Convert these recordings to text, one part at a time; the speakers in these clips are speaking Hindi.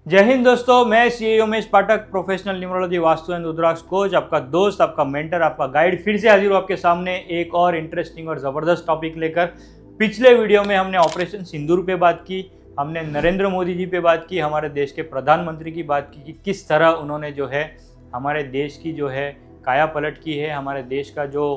जय हिंद दोस्तों, मैं C Umesh Pathak, professional numerology vastu and rudraksha coach, आपका दोस्त, आपका मेंटर, आपका गाइड फिर से हाजिर हूँ आपके सामने एक और इंटरेस्टिंग और ज़बरदस्त टॉपिक लेकर। पिछले वीडियो में हमने ऑपरेशन सिंदूर पे बात की, हमने नरेंद्र मोदी जी पे बात की, हमारे देश के प्रधानमंत्री की बात की कि किस तरह उन्होंने जो है हमारे देश की जो है काया पलट की है, हमारे देश का जो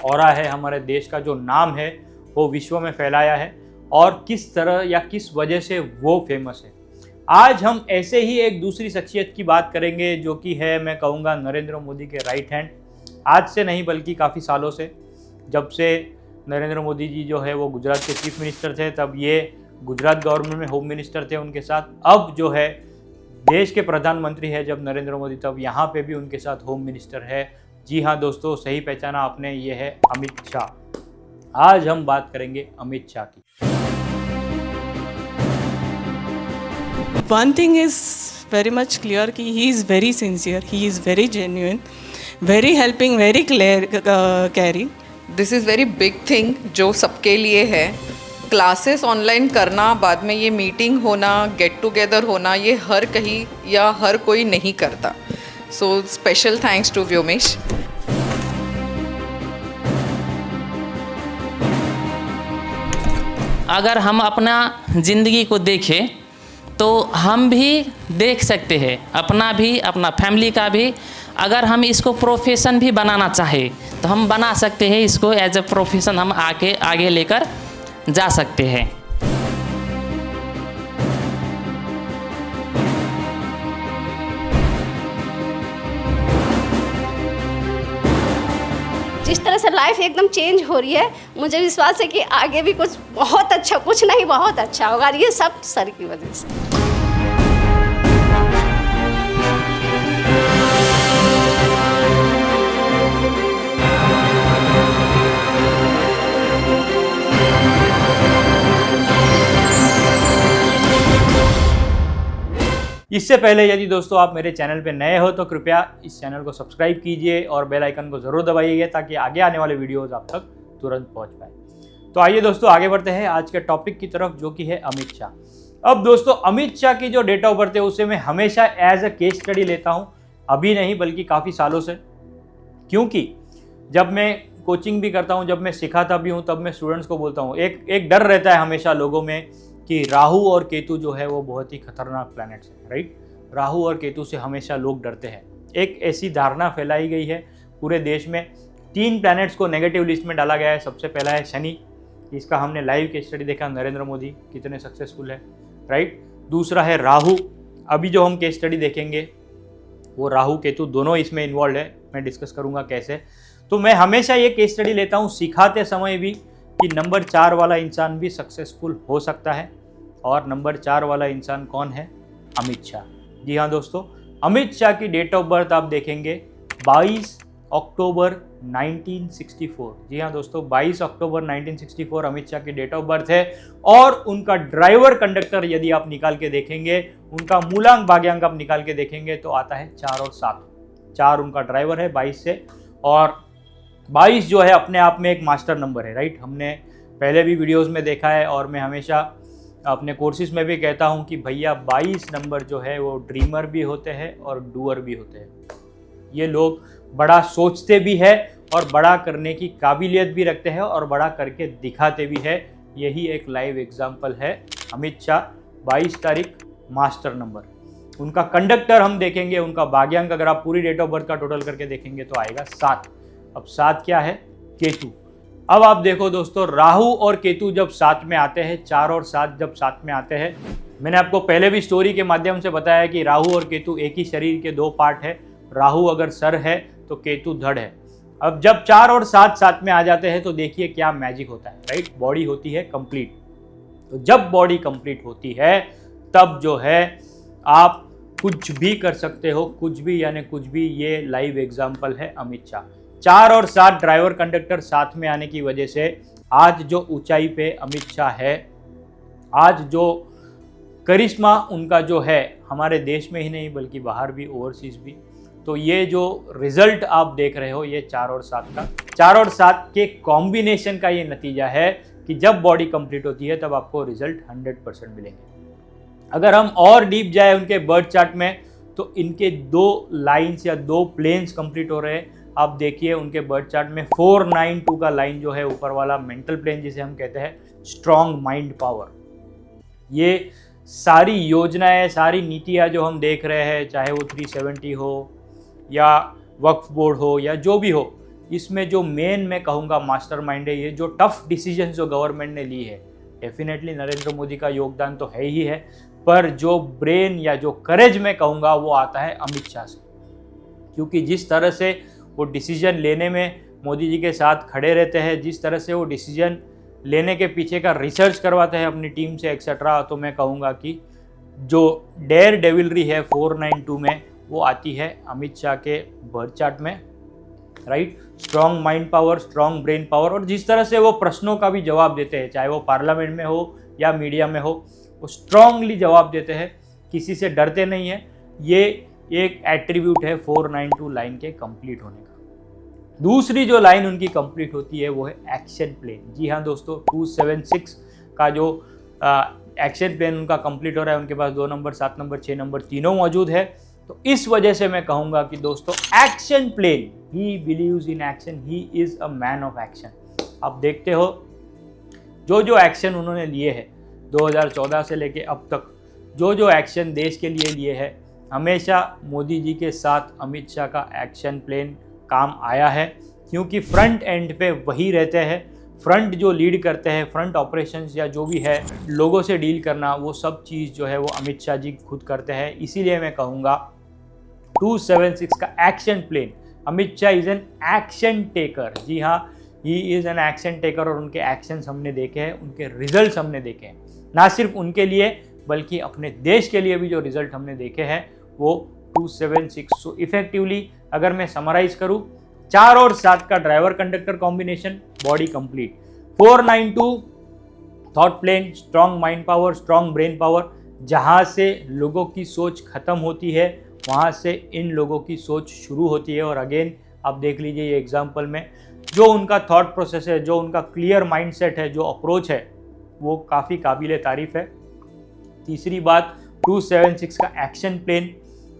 ऑरा है, हमारे देश का जो नाम है वो विश्व में फैलाया है और किस तरह या किस वजह से वो फेमस है। आज हम ऐसे ही एक दूसरी शख्सियत की बात करेंगे जो कि है, मैं कहूँगा, नरेंद्र मोदी के राइट हैंड। आज से नहीं बल्कि काफ़ी सालों से, जब से नरेंद्र मोदी जी जो है वो गुजरात के चीफ मिनिस्टर थे, तब ये गुजरात गवर्नमेंट में होम मिनिस्टर थे उनके साथ। अब जो है देश के प्रधानमंत्री है जब नरेंद्र मोदी, तब यहाँ पे भी उनके साथ होम मिनिस्टर है। जी हाँ दोस्तों, सही पहचाना आपने, ये है अमित शाह। आज हम बात करेंगे अमित शाह की। One thing is very much clear कि he is very sincere, he is very genuine, very helping, very caring. This is very big thing जो सबके लिए है। क्लासेस ऑनलाइन करना, बाद में ये मीटिंग होना, गेट टुगेदर होना, ये हर कहीं या हर कोई नहीं करता। So special thanks to Vyomesh. अगर हम अपना ज़िंदगी को देखें तो हम भी देख सकते हैं, अपना भी, अपना फैमिली का भी। अगर हम इसको प्रोफेशन भी बनाना चाहें तो हम बना सकते हैं, इसको एज ए प्रोफेशन हम आगे लेकर जा सकते हैं। जिस तरह से लाइफ एकदम चेंज हो रही है, मुझे विश्वास है कि आगे भी कुछ बहुत अच्छा, कुछ नहीं बहुत अच्छा होगा। ये सब सर की वजह से। इससे पहले यदि दोस्तों आप मेरे चैनल पे नए हो तो कृपया इस चैनल को सब्सक्राइब कीजिए और बेल आइकन को ज़रूर दबाइए ताकि आगे आने वाले वीडियोस आप तक तुरंत पहुंच पाए। तो आइए दोस्तों आगे बढ़ते हैं आज के टॉपिक की तरफ, जो कि है अमित शाह। अब दोस्तों अमित शाह की जो डेट ऑफ बर्थ है उसे मैं हमेशा एज अ केस स्टडी लेता हूँ, अभी नहीं बल्कि काफ़ी सालों से। क्योंकि जब मैं कोचिंग भी करता हूँ, जब मैं सिखाता भी हूँ, तब मैं स्टूडेंट्स को बोलता हूँ, एक डर रहता है हमेशा लोगों में कि राहु और केतु जो है वो बहुत ही खतरनाक प्लैनेट्स हैं, राइट। राहु और केतु से हमेशा लोग डरते हैं। एक ऐसी धारणा फैलाई गई है पूरे देश में। 3 प्लैनेट्स को नेगेटिव लिस्ट में डाला गया है। सबसे पहला है शनि, इसका हमने लाइव केस स्टडी देखा, नरेंद्र मोदी कितने सक्सेसफुल है, राइट। दूसरा है राहु, अभी जो हम केस स्टडी देखेंगे वो राहु केतु दोनों इसमें इन्वॉल्व है, मैं डिस्कस करूँगा कैसे। तो मैं हमेशा ये केस स्टडी लेता हूँ सिखाते समय भी कि नंबर 4 वाला इंसान भी सक्सेसफुल हो सकता है। और नंबर 4 वाला इंसान कौन है? अमित शाह। जी हाँ दोस्तों, अमित शाह की डेट ऑफ बर्थ आप देखेंगे 22 अक्टूबर 1964। जी हाँ दोस्तों, 22 अक्टूबर 1964 अमित शाह की डेट ऑफ बर्थ है। और उनका ड्राइवर कंडक्टर यदि आप निकाल के देखेंगे, उनका मूलांक भाग्यांक आप निकाल के देखेंगे तो आता है 4 और 7। 4 उनका ड्राइवर है 22 से, और 22 जो है अपने आप में एक मास्टर नंबर है, राइट। हमने पहले भी वीडियोस में देखा है और मैं हमेशा अपने कोर्सेज में भी कहता हूं कि भैया 22 नंबर जो है वो ड्रीमर भी होते हैं और डूअर भी होते हैं। ये लोग बड़ा सोचते भी है और बड़ा करने की काबिलियत भी रखते हैं और बड़ा करके दिखाते भी है। यही एक लाइव एग्जाम्पल है अमित शाह। 22 तारीख मास्टर नंबर। उनका कंडक्टर हम देखेंगे, उनका भाग्यांक अगर आप पूरी डेट ऑफ बर्थ का टोटल करके देखेंगे तो आएगा 7। अब 7 क्या है? केतु। अब आप देखो दोस्तों, राहु और केतु जब साथ में आते हैं, 4 और 7 जब साथ में आते हैं, मैंने आपको पहले भी स्टोरी के माध्यम से बताया कि राहु और केतु एक ही शरीर के 2 पार्ट है। राहु अगर सर है तो केतु धड़ है। अब जब 4 और 7 साथ में आ जाते हैं तो देखिए क्या मैजिक होता है, राइट। बॉडी होती है कंप्लीट। तो जब बॉडी कंप्लीट होती है तब जो है आप कुछ भी कर सकते हो, कुछ भी यानी कुछ भी। ये लाइव एग्जाम्पल है अमित शाह। 4 और 7 ड्राइवर कंडक्टर साथ में आने की वजह से आज जो ऊंचाई पे अमित शाह है, आज जो करिश्मा उनका जो है हमारे देश में ही नहीं बल्कि बाहर भी, ओवरसीज भी, तो ये जो रिजल्ट आप देख रहे हो ये 4 और 7 का, 4 और 7 के कॉम्बिनेशन का ये नतीजा है कि जब बॉडी कंप्लीट होती है तब आपको रिजल्ट 100% मिलेंगे। अगर हम और डीप जाए उनके बर्थ चार्ट में तो इनके 2 लाइन्स या 2 प्लेन्स कंप्लीट हो रहे हैं। आप देखिए उनके बर्थ चार्ट में 492 का लाइन जो है ऊपर वाला मेंटल प्लेन जिसे हम कहते हैं स्ट्रॉन्ग माइंड पावर। ये सारी योजनाएं, सारी नीतियां जो हम देख रहे हैं, चाहे वो 370 हो या वक्फ बोर्ड हो या जो भी हो, इसमें जो मेन मैं कहूँगा मास्टरमाइंड है, ये जो टफ डिसीजन जो गवर्नमेंट ने ली है, डेफिनेटली नरेंद्र मोदी का योगदान तो है ही है, पर जो ब्रेन या जो करेज मैं कहूँगा वो आता है अमित शाह से। क्योंकि जिस तरह से वो डिसीजन लेने में मोदी जी के साथ खड़े रहते हैं, जिस तरह से वो डिसीजन लेने के पीछे का रिसर्च करवाते हैं अपनी टीम से एक्सेट्रा, तो मैं कहूँगा कि जो डेयर डेविलरी है 492 में वो आती है अमित शाह के बर्थ चार्ट में, right. Strong mind power, strong brain power, और जिस तरह से वो प्रश्नों का भी जवाब देते हैं, चाहे वो पार्लियामेंट में हो या मीडिया में हो, वो स्ट्रांगली जवाब देते हैं, किसी से डरते नहीं है। ये एक एट्रीब्यूट है 492 लाइन के कंप्लीट होने का। दूसरी जो लाइन उनकी कंप्लीट होती है वो है एक्शन प्लेन। जी हाँ दोस्तों, 276 का जो एक्शन प्लेन उनका कंप्लीट हो रहा है, उनके पास 2 नंबर, 7 नंबर, 6 नंबर तीनों मौजूद है। तो इस वजह से मैं कहूँगा कि दोस्तों action plan, he believes in action, he is a man of action. आप देखते हो जो एक्शन उन्होंने लिए हैं 2014 से लेके अब तक, जो एक्शन देश के लिए लिए है, हमेशा मोदी जी के साथ अमित शाह का एक्शन प्लान काम आया है। क्योंकि फ्रंट एंड पे वही रहते हैं, फ्रंट जो लीड करते हैं, फ्रंट ऑपरेशंस या जो भी है, लोगों से डील करना, वो सब चीज़ जो है वो अमित शाह जी खुद करते हैं। इसीलिए मैं कहूँगा 276 का action plan, Amit Shah is an action taker. जी हाँ, he is an action taker, और उनके एक्शंस हमने देखे हैं, उनके रिजल्ट्स हमने देखे हैं, ना सिर्फ उनके लिए बल्कि अपने देश के लिए भी जो रिजल्ट हमने देखे हैं वो 276। सो इफेक्टिवली अगर मैं समराइज करूं, 4 और 7 का driver conductor combination, body complete. 492 thought plan, strong mind power, strong brain power, जहां से लोगों की सोच खत्म होती है वहां से इन लोगों की सोच शुरू होती है। और अगेन आप देख लीजिए ये एग्जाम्पल में जो उनका थॉट प्रोसेस है, जो उनका क्लियर माइंडसेट है, जो अप्रोच है, वो काफ़ी काबिल तारीफ है। तीसरी बात 276 का एक्शन प्लेन,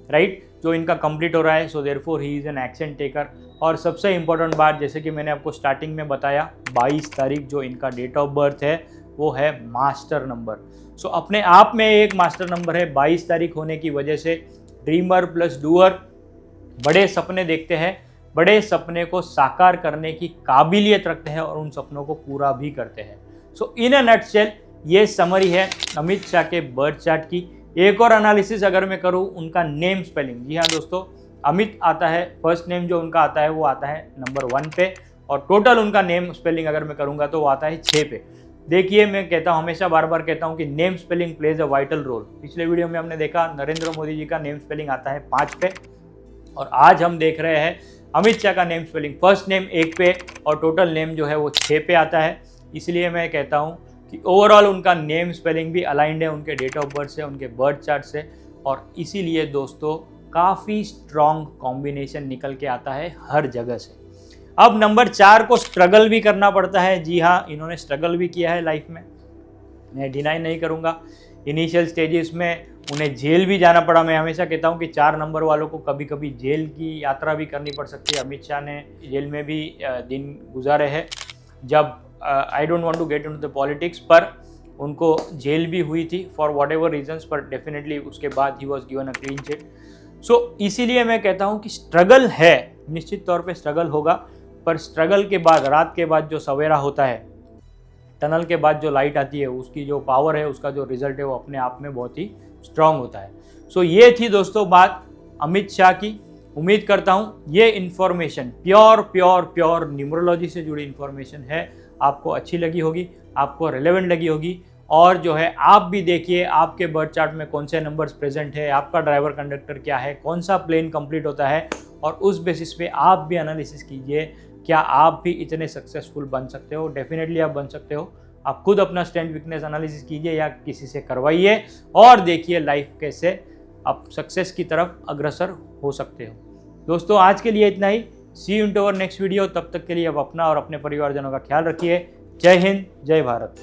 राइट, जो इनका कंप्लीट हो रहा है, so therefore he is an action taker. और सबसे इम्पोर्टेंट बात, जैसे कि मैंने आपको स्टार्टिंग में बताया, 22 तारीख जो इनका डेट ऑफ बर्थ है वो है मास्टर नंबर। सो अपने आप में एक मास्टर नंबर है। 22 तारीख होने की वजह से ड्रीमर प्लस डूअर, बड़े सपने देखते हैं, बड़े सपने को साकार करने की काबिलियत रखते हैं और उन सपनों को पूरा भी करते हैं। सो इन अ नटशेल ये समरी है अमित शाह के बर्थ चार्ट की। एक और एनालिसिस अगर मैं करूं, उनका नेम स्पेलिंग। जी हाँ दोस्तों, अमित आता है, फर्स्ट नेम जो उनका आता है वो आता है नंबर 1 पे, और टोटल उनका नेम स्पेलिंग अगर मैं करूंगा तो वो आता है 6 पे। देखिए, मैं कहता हूँ, हमेशा बार बार कहता हूँ कि name spelling plays a vital role. पिछले वीडियो में हमने देखा नरेंद्र मोदी जी का नेम स्पेलिंग आता है 5 पे, और आज हम देख रहे हैं अमित शाह का नेम स्पेलिंग, फर्स्ट नेम 1 पे और टोटल नेम जो है वो 6 पे आता है। इसलिए मैं कहता हूँ कि ओवरऑल उनका नेम स्पेलिंग भी अलाइंड है उनके डेट ऑफ बर्थ से, उनके बर्थ चार्ट से, और इसीलिए दोस्तों काफ़ी स्ट्रॉन्ग कॉम्बिनेशन निकल के आता है हर जगह से। अब नंबर 4 को स्ट्रगल भी करना पड़ता है। जी हाँ, इन्होंने स्ट्रगल भी किया है लाइफ में, मैं डिनाई नहीं करूँगा। इनिशियल स्टेजेस में उन्हें जेल भी जाना पड़ा। मैं हमेशा कहता हूँ कि 4 नंबर वालों को कभी कभी जेल की यात्रा भी करनी पड़ सकती है। अमित शाह ने जेल में भी दिन गुजारे हैं, जब I don't want to get into the politics, पर उनको जेल भी हुई थी फॉर वॉट एवर रीजन्स, पर डेफिनेटली उसके बाद ही was given a clean chit. So इसीलिए मैं कहता हूँ कि स्ट्रगल है, निश्चित तौर पे स्ट्रगल होगा, पर स्ट्रगल के बाद, रात के बाद जो सवेरा होता है, टनल के बाद जो लाइट आती है, उसकी जो पावर है, उसका जो रिजल्ट है वो अपने आप में बहुत ही स्ट्रांग होता है। सो ये थी दोस्तों बात अमित शाह की। उम्मीद करता हूँ ये इन्फॉर्मेशन प्योर न्यूमरोलॉजी से जुड़ी इन्फॉर्मेशन है, आपको अच्छी लगी होगी, आपको रेलेवेंट लगी होगी। और जो है आप भी देखिए आपके बर्थ चार्ट में कौन से नंबर्स प्रेजेंट है, आपका ड्राइवर कंडक्टर क्या है, कौन सा प्लेन कंप्लीट होता है, और उस बेसिस पे आप भी एनालिसिस कीजिए, क्या आप भी इतने सक्सेसफुल बन सकते हो। डेफिनेटली आप बन सकते हो। आप खुद अपना स्ट्रेंथ वीकनेस एनालिसिस कीजिए या किसी से करवाइए और देखिए लाइफ कैसे आप सक्सेस की तरफ अग्रसर हो सकते हो। दोस्तों आज के लिए इतना ही। See you in to our next video. तब तक के लिए आप अपना और अपने परिवारजनों का ख्याल रखिए। जय हिंद, जय भारत।